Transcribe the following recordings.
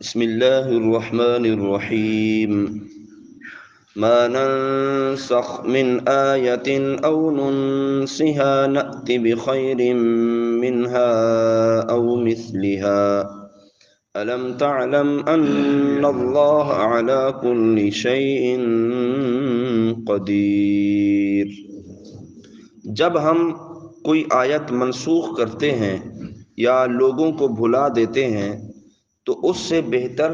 بسم اللہ الرحمن الرحیم ما ننسخ من آیت او ننسها نأت بخیر منها او مثلها الم تعلم ان اللہ علی کل شیء قدیر۔ جب ہم کوئی آیت منسوخ کرتے ہیں یا لوگوں کو بھلا دیتے ہیں تو اس سے بہتر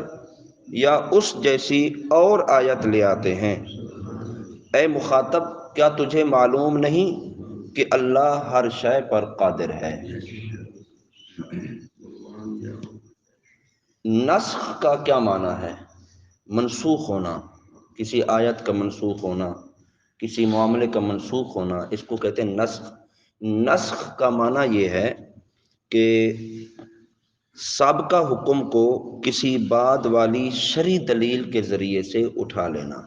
یا اس جیسی اور آیت لے آتے ہیں۔ اے مخاطب، کیا تجھے معلوم نہیں کہ اللہ ہر شے پر قادر ہے؟ نسخ کا کیا معنی ہے؟ منسوخ ہونا، کسی آیت کا منسوخ ہونا، کسی معاملے کا منسوخ ہونا، اس کو کہتے ہیں نسخ۔ نسخ کا معنی یہ ہے کہ سابقہ حکم کو کسی بعد والی شرعی دلیل کے ذریعے سے اٹھا لینا،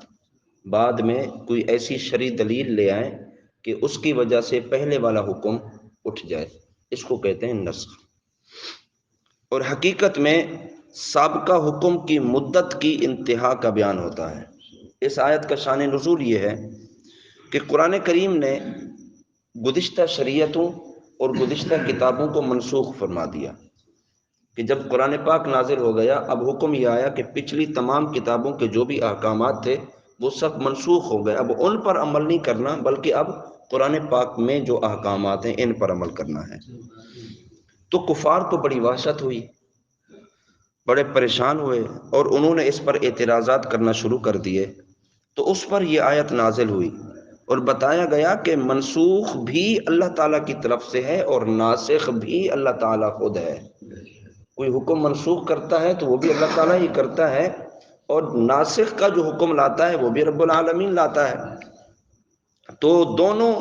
بعد میں کوئی ایسی شرعی دلیل لے آئیں کہ اس کی وجہ سے پہلے والا حکم اٹھ جائے، اس کو کہتے ہیں نسخ۔ اور حقیقت میں سابقہ حکم کی مدت کی انتہا کا بیان ہوتا ہے۔ اس آیت کا شان نزول یہ ہے کہ قرآن کریم نے گزشتہ شریعتوں اور گزشتہ کتابوں کو منسوخ فرما دیا کہ جب قرآن پاک نازل ہو گیا، اب حکم یہ آیا کہ پچھلی تمام کتابوں کے جو بھی احکامات تھے وہ سب منسوخ ہو گئے، اب ان پر عمل نہیں کرنا بلکہ اب قرآن پاک میں جو احکامات ہیں ان پر عمل کرنا ہے۔ تو کفار کو بڑی وحشت ہوئی، بڑے پریشان ہوئے اور انہوں نے اس پر اعتراضات کرنا شروع کر دیے۔ تو اس پر یہ آیت نازل ہوئی اور بتایا گیا کہ منسوخ بھی اللہ تعالیٰ کی طرف سے ہے اور ناسخ بھی اللہ تعالیٰ خود ہے۔ کوئی حکم منسوخ کرتا ہے تو وہ بھی اللہ تعالیٰ ہی کرتا ہے، اور ناسخ کا جو حکم لاتا ہے وہ بھی رب العالمین لاتا ہے۔ تو دونوں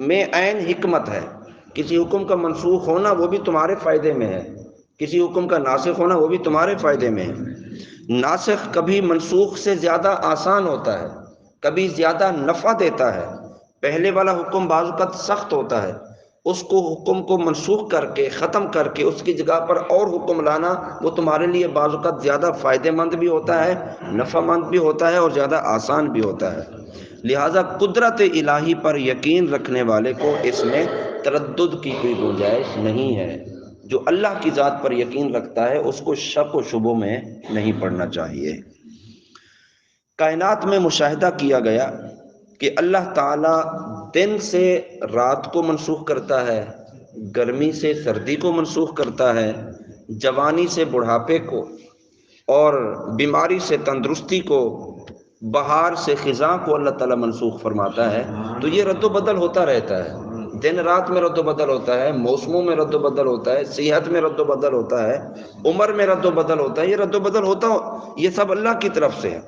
میں عین حکمت ہے، کسی حکم کا منسوخ ہونا وہ بھی تمہارے فائدے میں ہے، کسی حکم کا ناسخ ہونا وہ بھی تمہارے فائدے میں ہے۔ ناسخ کبھی منسوخ سے زیادہ آسان ہوتا ہے، کبھی زیادہ نفع دیتا ہے۔ پہلے والا حکم بعض اوقات سخت ہوتا ہے، اس کو حکم کو منسوخ کر کے ختم کر کے اس کی جگہ پر اور حکم لانا وہ تمہارے لیے بعض اوقات زیادہ فائدہ مند بھی ہوتا ہے، نفع مند بھی ہوتا ہے اور زیادہ آسان بھی ہوتا ہے۔ لہٰذا قدرت الہی پر یقین رکھنے والے کو اس میں تردد کی کوئی گنجائش نہیں ہے۔ جو اللہ کی ذات پر یقین رکھتا ہے اس کو شک و شبوں میں نہیں پڑنا چاہیے۔ کائنات میں مشاہدہ کیا گیا کہ اللہ تعالیٰ دن سے رات کو منسوخ کرتا ہے، گرمی سے سردی کو منسوخ کرتا ہے، جوانی سے بڑھاپے کو اور بیماری سے تندرستی کو، بہار سے خزاں کو اللہ تعالیٰ منسوخ فرماتا ہے۔ تو یہ رد و بدل ہوتا رہتا ہے، دن رات میں رد و بدل ہوتا ہے، موسموں میں رد و بدل ہوتا ہے، صحت میں رد و بدل ہوتا ہے، عمر میں رد و بدل ہوتا ہے، یہ رد و بدل ہوتا یہ سب اللہ کی طرف سے ہے۔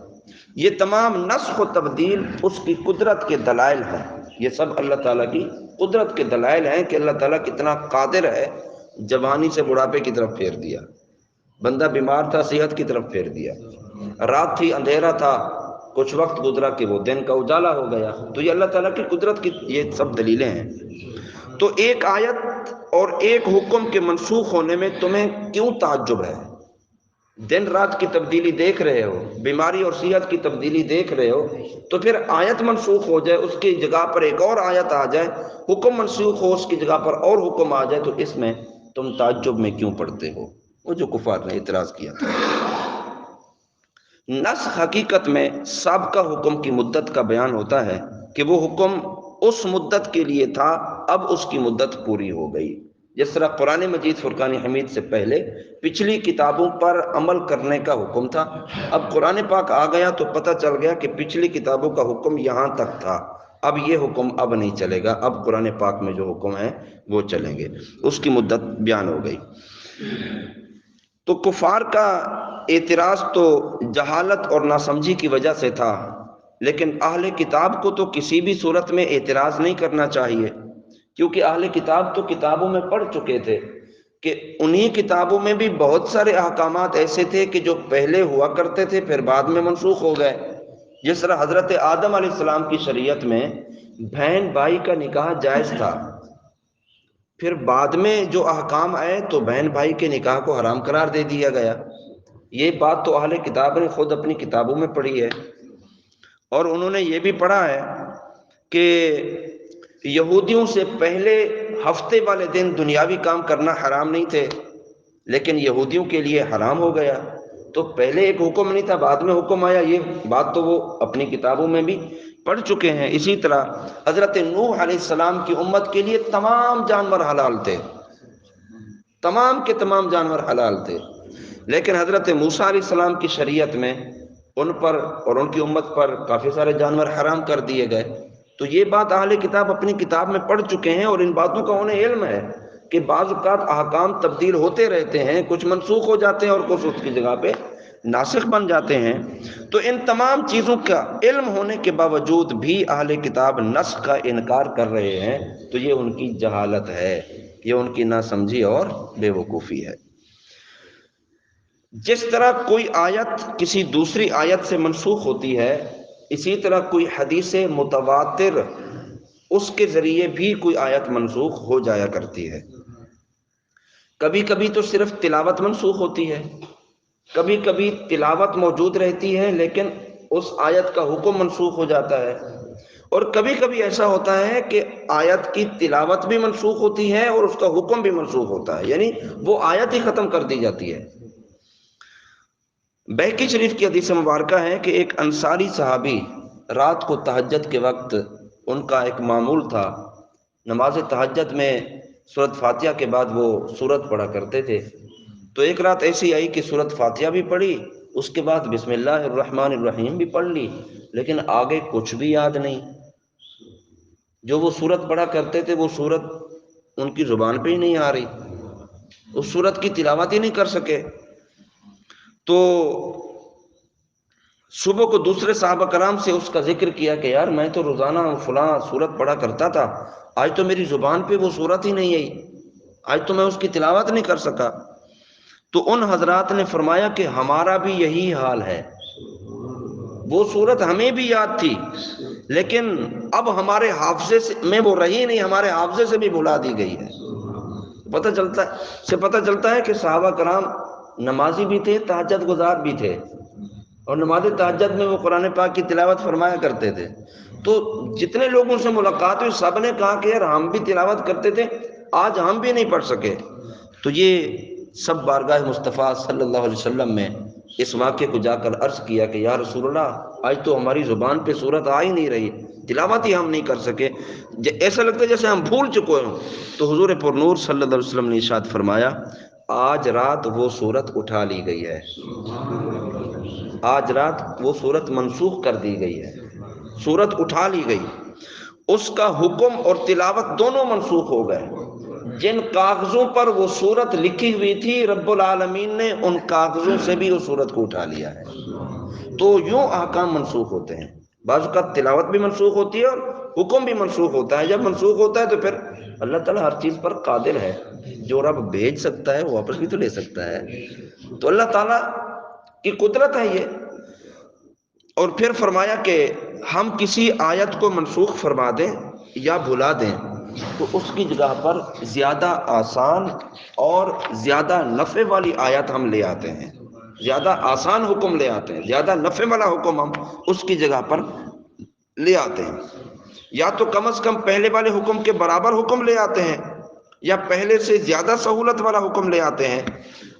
یہ تمام نسخ و تبدیل اس کی قدرت کے دلائل ہیں، یہ سب اللہ تعالیٰ کی قدرت کے دلائل ہیں کہ اللہ تعالیٰ کتنا قادر ہے۔ جوانی سے بڑھاپے کی طرف پھیر دیا، بندہ بیمار تھا صحت کی طرف پھیر دیا، رات تھی اندھیرا تھا، کچھ وقت گزرا کہ وہ دن کا اجالا ہو گیا۔ تو یہ اللہ تعالیٰ کی قدرت کی یہ سب دلیلیں ہیں۔ تو ایک آیت اور ایک حکم کے منسوخ ہونے میں تمہیں کیوں تعجب ہے؟ دن رات کی تبدیلی دیکھ رہے ہو، بیماری اور صحت کی تبدیلی دیکھ رہے ہو، تو پھر آیت منسوخ ہو جائے، اس کی جگہ پر ایک اور آیت آ جائے، حکم منسوخ ہو اس کی جگہ پر اور حکم آ جائے، تو اس میں تم تعجب میں کیوں پڑتے ہو؟ وہ جو کفار نے اعتراض کیا تھا۔ نسخ حقیقت میں سابقہ حکم کی مدت کا بیان ہوتا ہے کہ وہ حکم اس مدت کے لیے تھا، اب اس کی مدت پوری ہو گئی۔ جس طرح قرآن مجید فرقان حمید سے پہلے پچھلی کتابوں پر عمل کرنے کا حکم تھا، اب قرآن پاک آ گیا تو پتہ چل گیا کہ پچھلی کتابوں کا حکم یہاں تک تھا، اب یہ حکم اب نہیں چلے گا، اب قرآن پاک میں جو حکم ہیں وہ چلیں گے، اس کی مدت بیان ہو گئی۔ تو کفار کا اعتراض تو جہالت اور ناسمجھی کی وجہ سے تھا، لیکن اہل کتاب کو تو کسی بھی صورت میں اعتراض نہیں کرنا چاہیے، کیونکہ اہل کتاب تو کتابوں میں پڑھ چکے تھے کہ انہی کتابوں میں بھی بہت سارے احکامات ایسے تھے کہ جو پہلے ہوا کرتے تھے پھر بعد میں منسوخ ہو گئے۔ جس طرح حضرت آدم علیہ السلام کی شریعت میں بہن بھائی کا نکاح جائز تھا، پھر بعد میں جو احکام آئے تو بہن بھائی کے نکاح کو حرام قرار دے دیا گیا۔ یہ بات تو اہل کتاب نے خود اپنی کتابوں میں پڑھی ہے، اور انہوں نے یہ بھی پڑھا ہے کہ یہودیوں سے پہلے ہفتے والے دن دنیاوی کام کرنا حرام نہیں تھے، لیکن یہودیوں کے لیے حرام ہو گیا۔ تو پہلے ایک حکم نہیں تھا، بعد میں حکم آیا، یہ بات تو وہ اپنی کتابوں میں بھی پڑھ چکے ہیں۔ اسی طرح حضرت نوح علیہ السلام کی امت کے لیے تمام جانور حلال تھے، تمام کے تمام جانور حلال تھے، لیکن حضرت موسیٰ علیہ السلام کی شریعت میں ان پر اور ان کی امت پر کافی سارے جانور حرام کر دیے گئے۔ تو یہ بات اہل کتاب اپنی کتاب میں پڑھ چکے ہیں، اور ان باتوں کا انہیں علم ہے کہ بعض اوقات احکام تبدیل ہوتے رہتے ہیں، کچھ منسوخ ہو جاتے ہیں اور کچھ اس کی جگہ پہ ناسخ بن جاتے ہیں۔ تو ان تمام چیزوں کا علم ہونے کے باوجود بھی اہل کتاب نسخ کا انکار کر رہے ہیں، تو یہ ان کی جہالت ہے، یہ ان کی ناسمجھی اور بے وقوفی ہے۔ جس طرح کوئی آیت کسی دوسری آیت سے منسوخ ہوتی ہے، اسی طرح کوئی حدیث متواتر اس کے ذریعے بھی کوئی آیت منسوخ ہو جایا کرتی ہے۔ کبھی کبھی تو صرف تلاوت منسوخ ہوتی ہے، کبھی کبھی تلاوت موجود رہتی ہے لیکن اس آیت کا حکم منسوخ ہو جاتا ہے، اور کبھی کبھی ایسا ہوتا ہے کہ آیت کی تلاوت بھی منسوخ ہوتی ہے اور اس کا حکم بھی منسوخ ہوتا ہے، یعنی وہ آیت ہی ختم کر دی جاتی ہے۔ بہقی شریف کی حدیث مبارکہ ہے کہ ایک انصاری صحابی رات کو تہجد کے وقت ان کا ایک معمول تھا، نماز تہجد میں سورۃ فاتحہ کے بعد وہ سورت پڑھا کرتے تھے۔ تو ایک رات ایسی آئی کہ سورۃ فاتحہ بھی پڑھی، اس کے بعد بسم اللہ الرحمن الرحیم بھی پڑھ لی، لیکن آگے کچھ بھی یاد نہیں۔ جو وہ سورت پڑھا کرتے تھے وہ سورت ان کی زبان پہ ہی نہیں آ رہی، اس سورت کی تلاوت ہی نہیں کر سکے۔ تو صبح کو دوسرے صحابہ کرام سے اس کا ذکر کیا کہ یار میں تو روزانہ فلاں سورت پڑھا کرتا تھا، آج تو میری زبان پہ وہ سورت ہی نہیں آئی، آج تو میں اس کی تلاوت نہیں کر سکا۔ تو ان حضرات نے فرمایا کہ ہمارا بھی یہی حال ہے، وہ سورت ہمیں بھی یاد تھی لیکن اب ہمارے حافظے میں وہ رہی نہیں، ہمارے حافظے سے بھی بھلا دی گئی ہے۔ پتہ چلتا ہے کہ صحابہ کرام نمازی بھی تھے، تہجد گزار بھی تھے، اور نماز تہجد میں وہ قرآن پاک کی تلاوت فرمایا کرتے تھے۔ تو جتنے لوگوں سے ملاقات ہوئی سب نے کہا کہ یار ہم بھی تلاوت کرتے تھے، آج ہم بھی نہیں پڑھ سکے۔ تو یہ سب بارگاہ مصطفیٰ صلی اللہ علیہ وسلم میں اس واقعے کو جا کر عرض کیا کہ یا رسول اللہ آج تو ہماری زبان پہ سورت آ ہی نہیں رہی، تلاوت ہی ہم نہیں کر سکے، ایسا لگتا ہے جیسے ہم بھول چکے ہوں۔ تو حضور پر نور صلی اللہ علیہ وسلم نے ارشاد فرمایا آج رات وہ سورت اٹھا لی گئی ہے، آج رات وہ سورت منسوخ کر دی گئی ہے، سورت اٹھا لی گئی، اس کا حکم اور تلاوت دونوں منسوخ ہو گئے۔ جن کاغذوں پر وہ سورت لکھی ہوئی تھی رب العالمین نے ان کاغذوں سے بھی اس سورت کو اٹھا لیا ہے۔ تو یوں احکام منسوخ ہوتے ہیں، بعض اوقات تلاوت بھی منسوخ ہوتی ہے اور حکم بھی منسوخ ہوتا ہے۔ جب منسوخ ہوتا ہے تو پھر اللہ تعالیٰ ہر چیز پر قادر ہے، جو رب بھیج سکتا ہے وہ واپس بھی تو لے سکتا ہے، تو اللہ تعالیٰ کی قدرت ہے یہ۔ اور پھر فرمایا کہ ہم کسی آیت کو منسوخ فرما دیں یا بھلا دیں تو اس کی جگہ پر زیادہ آسان اور زیادہ نفع والی آیت ہم لے آتے ہیں، زیادہ آسان حکم لے آتے ہیں، زیادہ نفع والا حکم ہم اس کی جگہ پر لے آتے ہیں، یا تو کم از کم پہلے والے حکم کے برابر حکم لے آتے ہیں، یا پہلے سے زیادہ سہولت والا حکم لے آتے ہیں۔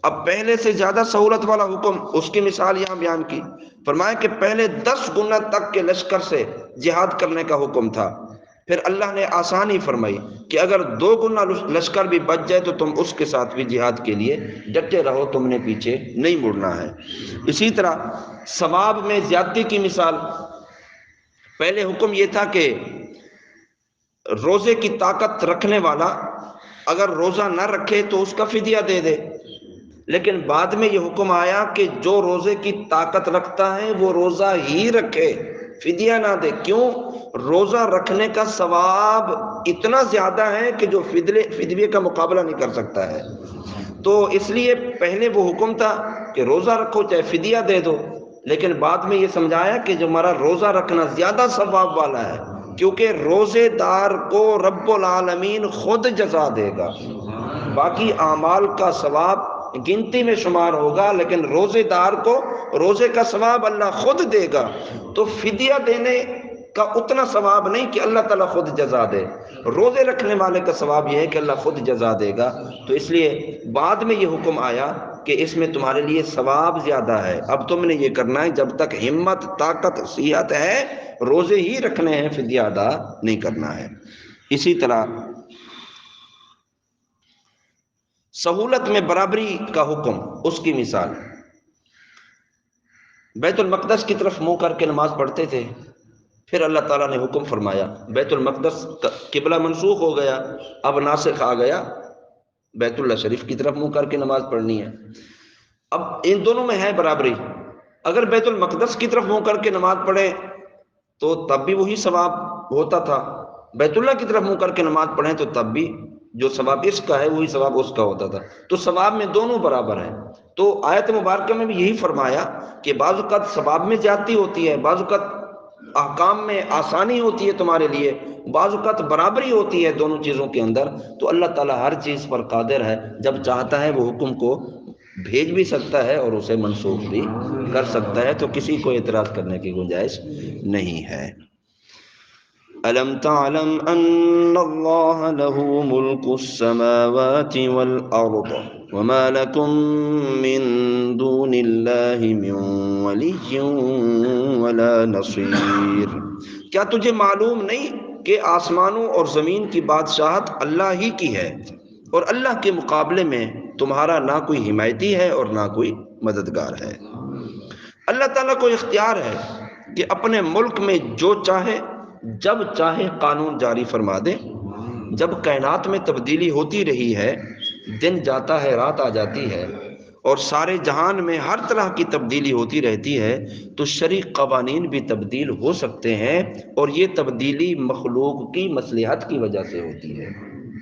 اب پہلے سے زیادہ سہولت والا حکم، اس کی مثال یہاں بیان کی، فرمایا کہ پہلے 10 گنا تک کے لشکر سے جہاد کرنے کا حکم تھا، پھر اللہ نے آسانی فرمائی کہ اگر 2 گنا لشکر بھی بچ جائے تو تم اس کے ساتھ بھی جہاد کے لیے ڈٹے رہو، تم نے پیچھے نہیں مڑنا ہے۔ اسی طرح ثواب میں زیادتی کی مثال، پہلے حکم یہ تھا کہ روزے کی طاقت رکھنے والا اگر روزہ نہ رکھے تو اس کا فدیہ دے دے، لیکن بعد میں یہ حکم آیا کہ جو روزے کی طاقت رکھتا ہے وہ روزہ ہی رکھے، فدیہ نہ دے۔ کیوں؟ روزہ رکھنے کا ثواب اتنا زیادہ ہے کہ جو فدیے کا مقابلہ نہیں کر سکتا ہے۔ تو اس لیے پہلے وہ حکم تھا کہ روزہ رکھو چاہے فدیہ دے دو، لیکن بعد میں یہ سمجھایا کہ جو ہمارا روزہ رکھنا زیادہ ثواب والا ہے، کیونکہ روزے دار کو رب العالمین خود جزا دے گا، باقی اعمال کا ثواب گنتی میں شمار ہوگا، لیکن روزے دار کو روزے کا ثواب اللہ خود دے گا۔ تو فدیہ دینے کا اتنا ثواب نہیں کہ اللہ تعالیٰ خود جزا دے، روزے رکھنے والے کا ثواب یہ ہے کہ اللہ خود جزا دے گا۔ تو اس لیے بعد میں یہ حکم آیا کہ اس میں تمہارے لیے ثواب زیادہ ہے۔ اب تم نے یہ کرنا ہے، جب تک ہمت، طاقت، صحت ہے روزے ہی رکھنے ہیں، فدیہ ادا نہیں کرنا ہے۔ اسی طرح سہولت میں برابری کا حکم، اس کی مثال، بیت المقدس کی طرف منہ کر کے نماز پڑھتے تھے، پھر اللہ تعالیٰ نے حکم فرمایا، بیت المقدس قبلہ منسوخ ہو گیا، اب ناسخ آ گیا، بیت اللہ شریف کی طرف منہ کر کے نماز پڑھنی ہے۔ اب ان دونوں میں ہے برابری، اگر بیت المقدس کی طرف منہ کر کے نماز پڑھیں تو تب بھی وہی ثواب ہوتا تھا، بیت اللہ کی طرف منہ کر کے نماز پڑھیں تو تب بھی جو ثواب اس کا ہے وہی ثواب اس کا ہوتا تھا، تو ثواب میں دونوں برابر ہیں۔ تو آیت مبارکہ میں بھی یہی فرمایا کہ بعض اوقات ثواب میں زیادتی ہوتی ہے، بعض اوقات احکام میں آسانی ہوتی ہے تمہارے لیے، بعض اوقات برابری ہوتی ہے دونوں چیزوں کے اندر۔ تو اللہ تعالیٰ ہر چیز پر قادر ہے، جب چاہتا ہے وہ حکم کو بھیج بھی سکتا ہے اور اسے منسوخ بھی کر سکتا ہے، تو کسی کو اعتراض کرنے کی گنجائش نہیں ہے۔ أَلَمْ تَعْلَمْ أَنَّ اللَّهَ لَهُ مُلْكُ السَّمَاوَاتِ وَالْأَرْضِ وَمَا لَكُم مِّن دُونِ اللَّهِ مِن وَلِيٍّ وَلَا نَصِيرٍ۔ کیا تجھے معلوم نہیں کہ آسمانوں اور زمین کی بادشاہت اللہ ہی کی ہے، اور اللہ کے مقابلے میں تمہارا نہ کوئی حمایتی ہے اور نہ کوئی مددگار ہے۔ اللہ تعالیٰ کو اختیار ہے کہ اپنے ملک میں جو چاہے جب چاہے قانون جاری فرما دے۔ جب کائنات میں تبدیلی ہوتی رہی ہے، دن جاتا ہے رات آ جاتی ہے، اور سارے جہان میں ہر طرح کی تبدیلی ہوتی رہتی ہے، تو شرعی قوانین بھی تبدیل ہو سکتے ہیں، اور یہ تبدیلی مخلوق کی مصلحت کی وجہ سے ہوتی ہے،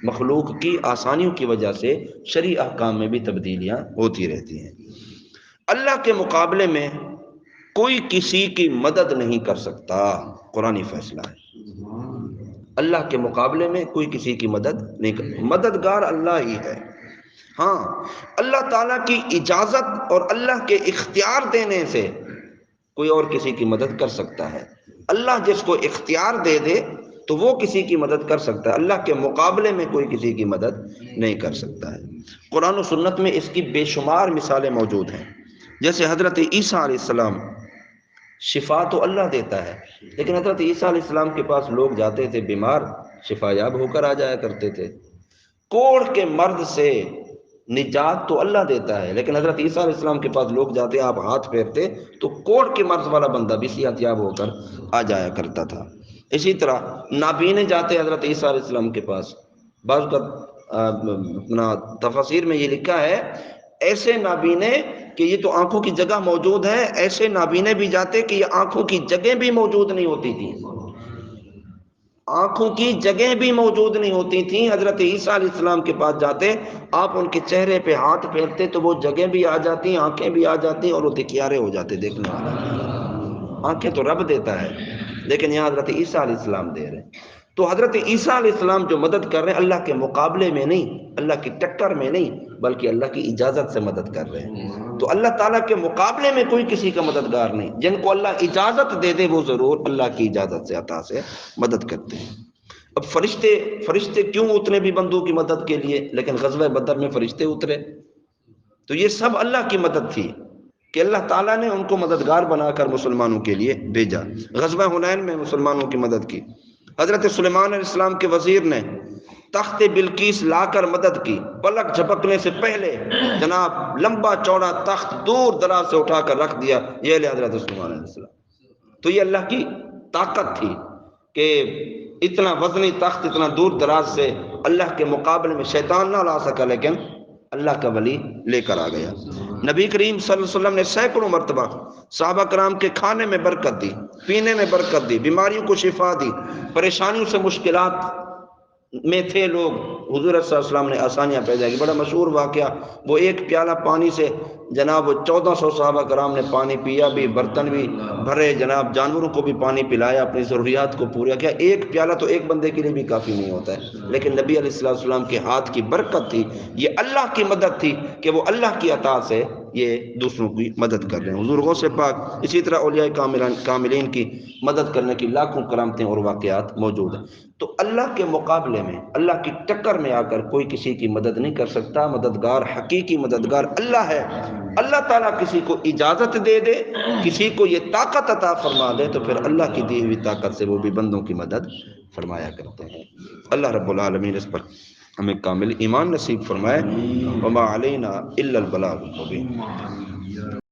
مخلوق کی آسانیوں کی وجہ سے شرعی احکام میں بھی تبدیلیاں ہوتی رہتی ہیں۔ اللہ کے مقابلے میں کوئی کسی کی مدد نہیں کر سکتا، قرآنی فیصلہ ہے۔ اللہ کے مقابلے میں کوئی کسی کی مدد نہیں کر، مددگار اللہ ہی ہے۔ ہاں، اللہ تعالیٰ کی اجازت اور اللہ کے اختیار دینے سے کوئی اور کسی کی مدد کر سکتا ہے۔ اللہ جس کو اختیار دے دے تو وہ کسی کی مدد کر سکتا ہے، اللہ کے مقابلے میں کوئی کسی کی مدد نہیں کر سکتا ہے۔ قرآن و سنت میں اس کی بے شمار مثالیں موجود ہیں، جیسے حضرت عیسیٰ علیہ السلام، شفا تو اللہ دیتا ہے، لیکن حضرت عیسیٰ علیہ السلام کے پاس لوگ جاتے تھے بیمار، شفا یاب ہو کر آ جایا کرتے تھے۔ کوڑ کے مرض سے نجات تو اللہ دیتا ہے، لیکن حضرت عیسیٰ علیہ السلام کے پاس لوگ جاتے، آپ ہاتھ پھیرتے تو کوڑ کے مرض والا بندہ بھی صحت یاب ہو کر آ جایا کرتا تھا۔ اسی طرح نابینے جاتے حضرت عیسیٰ علیہ السلام کے پاس، بعض کا اپنا تفاسیر میں یہ لکھا ہے ایسے نابینے کہ یہ تو آنکھوں کی جگہ موجود ہے، ایسے نابینے بھی جاتے کہ یہ آنکھوں کی جگہ بھی موجود نہیں ہوتی تھی، آنکھوں کی جگہ بھی موجود نہیں ہوتی تھیں، حضرت عیسیٰ علیہ السلام کے پاس جاتے، آپ ان کے چہرے پہ ہاتھ پھیرتے تو وہ جگہ بھی آ جاتی، آنکھیں بھی آ جاتی، اور وہ دکھیارے ہو جاتے دیکھنے والا۔ آنکھیں تو رب دیتا ہے، لیکن یہاں حضرت عیسیٰ علیہ السلام دے رہے ہیں۔ تو حضرت عیسیٰ علیہ السلام جو مدد کر رہے ہیں اللہ کے مقابلے میں نہیں، اللہ کی ٹکر میں نہیں، بلکہ اللہ کی اجازت سے مدد کر رہے ہیں۔ تو اللہ تعالیٰ کے مقابلے میں کوئی کسی کا مددگار نہیں، جن کو اللہ اجازت دے دے وہ ضرور اللہ کی اجازت سے عطا سے مدد کرتے ہیں۔ اب فرشتے کیوں اترے بھی بندوں کی مدد کے لیے، لیکن غزوہ بدر میں فرشتے اترے تو یہ سب اللہ کی مدد تھی کہ اللہ تعالیٰ نے ان کو مددگار بنا کر مسلمانوں کے لیے بھیجا۔ غزوہ حنین میں مسلمانوں کی مدد کی، حضرت سلیمان علیہ السلام کے وزیر نے تخت بلقیس لا کر مدد کی، پلک جھپکنے سے پہلے جناب لمبا چوڑا تخت دور دراز سے اٹھا کر رکھ دیا، یہ لے حضرت سلیمان علیہ السلام۔ تو یہ اللہ کی طاقت تھی کہ اتنا وزنی تخت اتنا دور دراز سے اللہ کے مقابلے میں شیطان نہ لا سکا، لیکن اللہ کا ولی لے کر آ گیا۔ نبی کریم صلی اللہ علیہ وسلم نے سینکڑوں مرتبہ صحابہ کرام کے کھانے میں برکت دی، پینے میں برکت دی، بیماریوں کو شفا دی، پریشانیوں سے مشکلات میں تھے لوگ، حضور صلی اللہ علیہ وسلم نے آسانیاں پیدا کی۔ بڑا مشہور واقعہ، وہ ایک پیالہ پانی سے جناب وہ 1400 صحابہ کرام نے پانی پیا بھی، برتن بھی بھرے، جناب جانوروں کو بھی پانی پلایا، اپنی ضروریات کو پورا کیا۔ ایک پیالہ تو ایک بندے کے لیے بھی کافی نہیں ہوتا ہے، لیکن نبی علیہ الصلوۃ والسلام کے ہاتھ کی برکت تھی، یہ اللہ کی مدد تھی کہ وہ اللہ کی عطا سے یہ دوسروں کی مدد کر رہے ہیں۔ حضور غوث پاک، اسی طرح اولیاء کاملین کی مدد کرنے کی لاکھوں کرامتیں اور واقعات موجود ہیں۔ تو اللہ کے مقابلے میں، اللہ کی ٹکر میں آ کر کوئی کسی کی مدد نہیں کر سکتا۔ مددگار، حقیقی مددگار اللہ ہے۔ اللہ تعالیٰ کسی کو اجازت دے دے، کسی کو یہ طاقت عطا فرما دے، تو پھر اللہ کی دی ہوئی طاقت سے وہ بھی بندوں کی مدد فرمایا کرتے ہیں۔ اللہ رب العالمین اس پر ہمیں کامل ایمان نصیب فرمائے۔ وما علینا الا البلاغ المبین۔